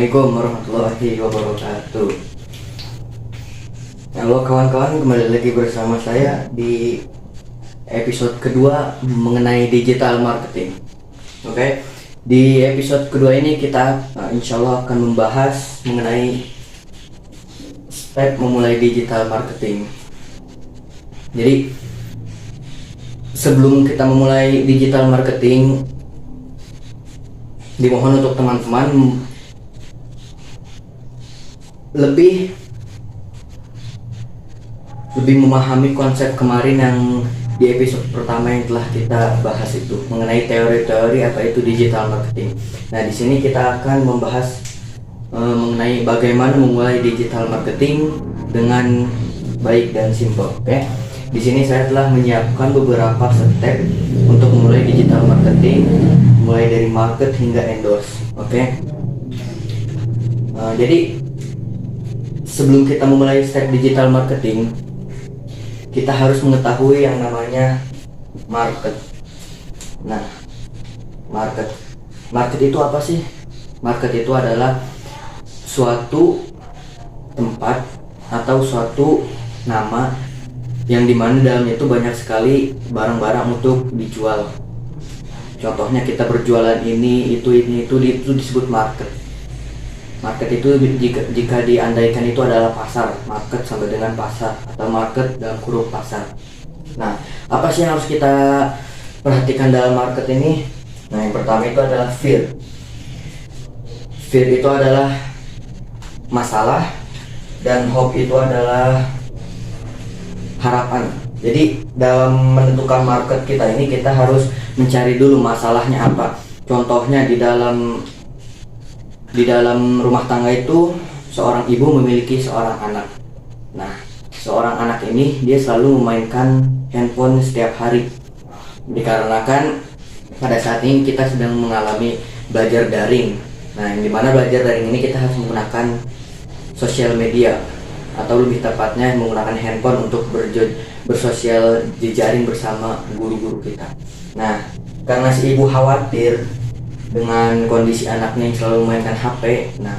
Assalamualaikum warahmatullahi wabarakatuh. Halo kawan-kawan, kembali lagi bersama saya di episode kedua mengenai digital marketing. Oke, di episode kedua ini kita insya Allah akan membahas mengenai step memulai digital marketing. Jadi sebelum kita memulai digital marketing, dimohon untuk teman-teman lebih memahami konsep kemarin yang di episode pertama yang telah kita bahas itu mengenai teori-teori apa itu digital marketing. Nah, di sini kita akan membahas mengenai bagaimana memulai digital marketing dengan baik dan simpel. Oke. Di sini saya telah menyiapkan beberapa step untuk memulai digital marketing, mulai dari market hingga endorse. Oke. Jadi sebelum kita memulai step digital marketing, kita harus mengetahui yang namanya market. Nah, market itu apa sih? Market itu adalah suatu tempat atau suatu nama yang dimana dalamnya itu banyak sekali barang-barang untuk dijual. Contohnya kita berjualan ini, itu disebut market. Market itu jika diandaikan itu adalah pasar, market sama dengan pasar atau market dalam kurung pasar. Nah, apa sih yang harus kita perhatikan dalam market ini? Nah, yang pertama itu adalah fear. Fear itu adalah masalah dan hope itu adalah harapan. Jadi dalam menentukan market kita ini kita harus mencari dulu masalahnya apa. Contohnya di dalam rumah tangga itu seorang ibu memiliki seorang anak. Nah, seorang anak ini dia selalu memainkan handphone setiap hari. Dikarenakan pada saat ini kita sedang mengalami belajar daring. Nah, yang dimana belajar daring ini kita harus menggunakan sosial media atau lebih tepatnya menggunakan handphone untuk bersosial jejaring bersama guru-guru kita. Nah, karena si ibu khawatir dengan kondisi anaknya yang selalu memainkan HP, nah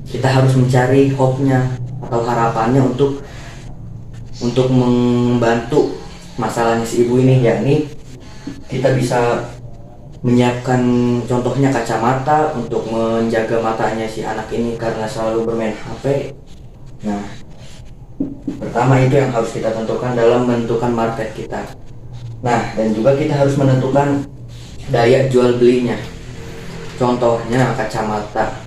kita harus mencari hope-nya atau harapannya untuk membantu masalahnya si ibu ini, yakni kita bisa menyiapkan contohnya kacamata untuk menjaga matanya si anak ini karena selalu bermain HP. Nah, pertama itu yang harus kita tentukan dalam menentukan market kita. Nah, dan juga kita harus menentukan daya jual belinya. Contohnya kacamata.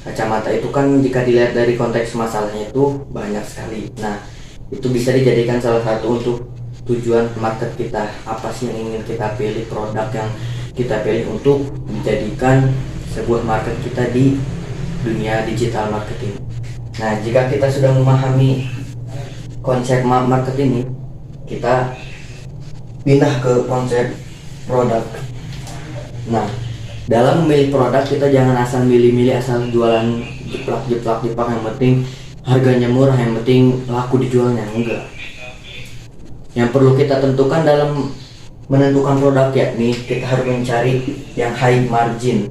Kacamata itu kan jika dilihat dari konteks masalahnya itu banyak sekali. Nah, itu bisa dijadikan salah satu untuk tujuan market kita. Apa sih yang ingin kita pilih, produk yang kita pilih untuk dijadikan sebuah market kita di dunia digital marketing. Nah, jika kita sudah memahami konsep market ini, kita pindah ke konsep produk. Nah, dalam memilih produk kita jangan asal milih-milih, asal jualan jeplak yang penting harganya murah, yang penting laku dijualnya. Enggak. Yang perlu kita tentukan dalam menentukan produk yakni kita harus mencari yang high margin,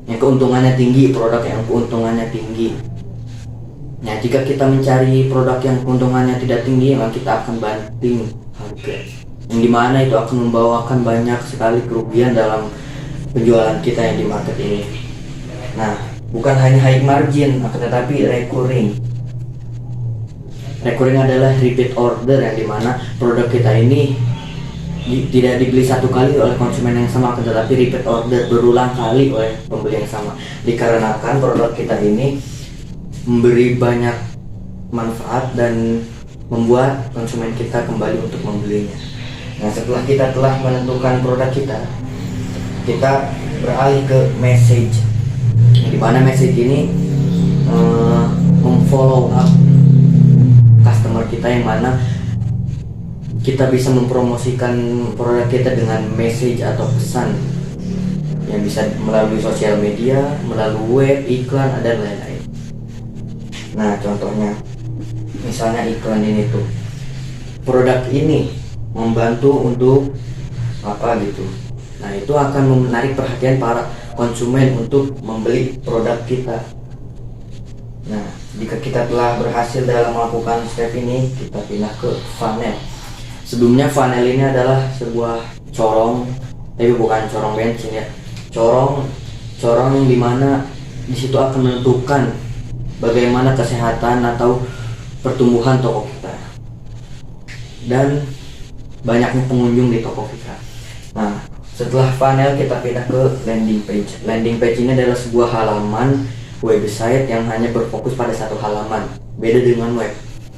yang keuntungannya tinggi, produk yang keuntungannya tinggi. Nah, jika kita mencari produk yang keuntungannya tidak tinggi, maka kita akan banting harga, yang dimana itu akan membawakan banyak sekali kerugian dalam penjualan kita yang di market ini. Nah, bukan hanya high margin, akan tetapi recurring. Recurring adalah repeat order, yang dimana produk kita ini tidak dibeli satu kali oleh konsumen yang sama, akan tetapi repeat order berulang kali oleh pembeli yang sama. Dikarenakan produk kita ini memberi banyak manfaat dan membuat konsumen kita kembali untuk membelinya. Nah, setelah kita telah menentukan produk kita beralih ke message, di mana message ini memfollow up customer kita, yang mana kita bisa mempromosikan produk kita dengan message atau pesan yang bisa melalui sosial media, melalui web, iklan, dan lain-lain. Nah, contohnya misalnya iklan ini tuh, produk ini membantu untuk apa gitu. Nah, itu akan menarik perhatian para konsumen untuk membeli produk kita. Nah, jika kita telah berhasil dalam melakukan step ini, kita pindah ke funnel. Sebelumnya funnel ini adalah sebuah corong, tapi bukan corong bensin ya. Corong yang dimana disitu akan menentukan bagaimana kesehatan atau pertumbuhan toko kita dan banyaknya pengunjung di toko kita. Nah, setelah funnel kita pindah ke landing page. Landing page ini adalah sebuah halaman website yang hanya berfokus pada satu halaman. Beda dengan web.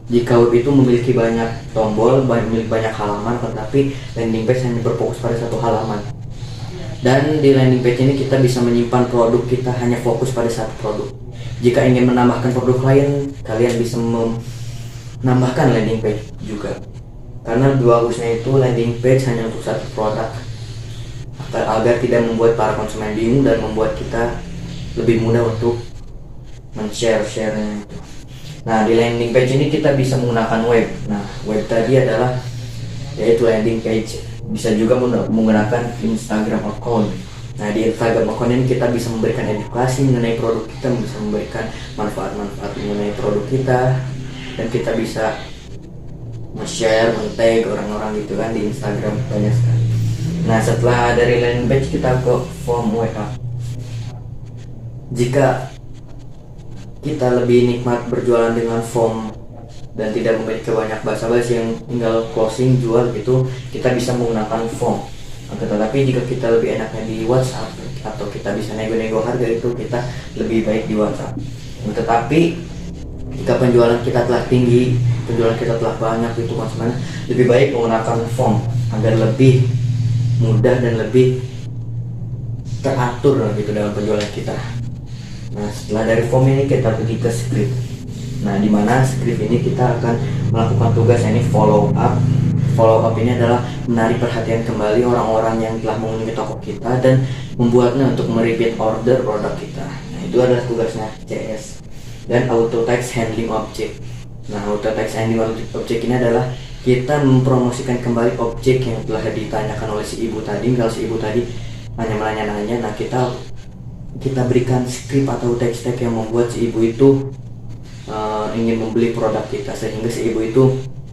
Jika web itu memiliki banyak tombol, memiliki banyak halaman, tetapi landing page hanya berfokus pada satu halaman. Dan di landing page ini kita bisa menyimpan produk kita, hanya fokus pada satu produk. Jika ingin menambahkan produk lain, kalian bisa menambahkan landing page juga. Karena bagusnya itu landing page hanya untuk satu produk, agar tidak membuat para konsumen bingung dan membuat kita lebih mudah untuk men-share-nya itu. Nah, di landing page ini kita bisa menggunakan web. Nah, web tadi adalah yaitu landing page. Bisa juga menggunakan Instagram account. Nah, di Instagram account ini kita bisa memberikan edukasi mengenai produk kita, bisa memberikan manfaat-manfaat mengenai produk kita, dan kita bisa share, men-tag orang-orang gitu kan di Instagram banyak sekali. Nah, setelah dari landing page kita ke form WA. Jika kita lebih nikmat berjualan dengan form dan tidak memiliki banyak basa-basi yang tinggal closing jual gitu, kita bisa menggunakan form. Tetapi jika kita lebih enaknya di WhatsApp atau kita bisa nego-nego harga, itu kita lebih baik di WhatsApp. Tetapi jika penjualan kita telah tinggi, penjualan kita telah banyak, itu konsumen, lebih baik menggunakan form agar lebih mudah dan lebih teratur gitu dalam penjualan kita. Nah, setelah dari form ini kita pergi ke script. Nah, di mana script ini kita akan melakukan tugas ini follow up. Follow up ini adalah menarik perhatian kembali orang-orang yang telah mengunjungi toko kita dan membuatnya untuk merepeat order produk kita. Nah, itu adalah tugasnya CS. Dan auto text handling object. Nah, auto text handling object ini adalah kita mempromosikan kembali objek yang telah ditanyakan oleh si ibu tadi. Kalau si ibu tadi hanya menanya-nanya, nah kita berikan script atau teks-teks yang membuat si ibu itu ingin membeli produk kita, sehingga si ibu itu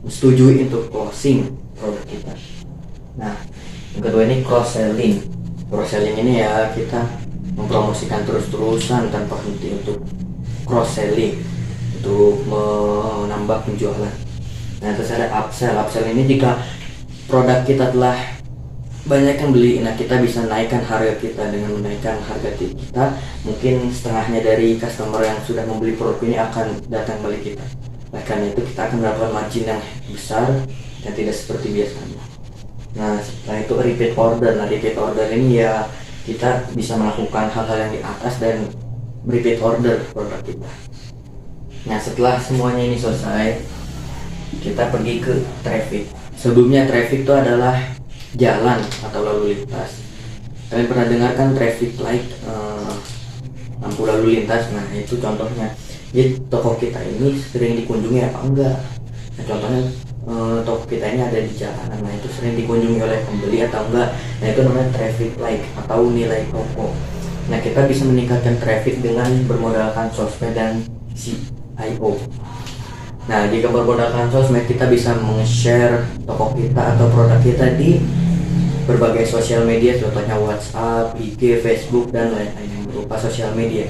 setujui untuk closing produk kita. Nah, yang kedua ini cross selling. Cross selling ini ya kita mempromosikan terus-terusan tanpa henti untuk cross selling, untuk menambah penjualan. Nah, terus ada upsell. Upsell ini jika produk kita telah banyak yang beli, nah kita bisa naikkan harga kita. Dengan menaikkan harga kita, mungkin setengahnya dari customer yang sudah membeli produk ini akan datang beli kita. Nah, karena itu kita akan mendapatkan margin yang besar dan tidak seperti biasanya. Nah, setelah itu repeat order. Nah, repeat order ini ya kita bisa melakukan hal-hal yang di atas dan repeat order produk kita. Nah, setelah semuanya ini selesai, kita pergi ke traffic. Sebelumnya traffic itu adalah jalan atau lalu lintas. Kalian pernah dengarkan traffic light, lampu lalu lintas? Nah, itu contohnya. Jadi toko kita ini sering dikunjungi apa enggak? Nah, contohnya toko kita ini ada di jalanan. Nah, itu sering dikunjungi oleh pembeli atau enggak? Nah, itu namanya traffic light atau nilai toko. Nah, kita bisa meningkatkan traffic dengan bermodalkan sosmed dan CIO. Nah, jika bermodalkan sosmed, kita bisa meng-share toko kita atau produk kita di berbagai sosial media, contohnya WhatsApp, IG, Facebook, dan lain-lain yang berupa sosial media.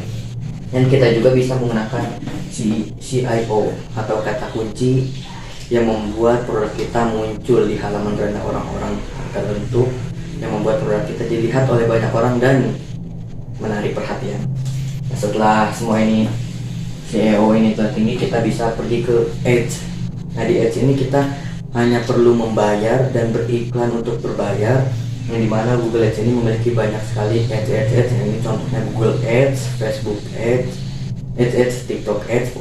Dan kita juga bisa menggunakan CIO atau kata kunci yang membuat produk kita muncul di halaman rendah orang-orang tertentu, yang membuat produk kita dilihat oleh banyak orang dan menarik perhatian. Nah, setelah semua ini SEO ini telah tinggi, kita bisa pergi ke Ads. Nah, di Ads ini kita hanya perlu membayar dan beriklan untuk berbayar, yang dimana Google Ads ini memiliki banyak sekali ads. Ini contohnya Google Ads, Facebook Ads, TikTok Ads.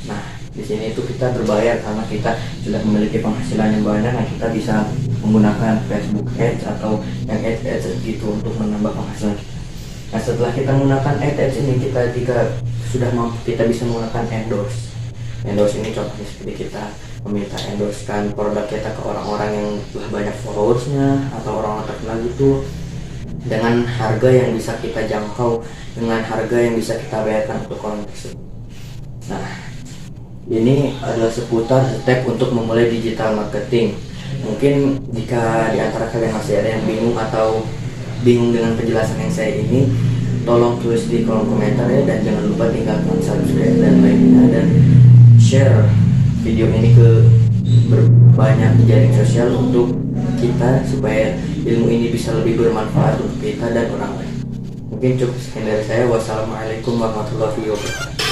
Nah, di sini itu kita berbayar karena kita sudah memiliki penghasilan yang banyak. Nah, kita bisa menggunakan Facebook Ads atau yang ads gitu untuk menambah penghasilan kita. Nah, setelah kita menggunakan ads ini, kita jika sudah mampu, kita bisa menggunakan endorse. Endorse ini contohnya seperti kita meminta endorsekan produk kita ke orang-orang yang telah banyak followersnya atau orang-orang terkenal gitu. dengan harga yang bisa kita jangkau, dengan harga yang bisa kita bayarkan untuk konten tersebut. Nah, ini adalah seputar step untuk memulai digital marketing. Mungkin jika di antara kalian masih ada yang bingung atau bingung dengan penjelasan yang saya ini, tolong tulis di kolom komentar ya, dan jangan lupa tinggalkan subscribe dan like-nya, dan share video ini ke berbanyak jaring sosial untuk kita, supaya ilmu ini bisa lebih bermanfaat untuk kita dan orang lain. Mungkin cukup sekian dari saya. Wassalamualaikum warahmatullahi wabarakatuh.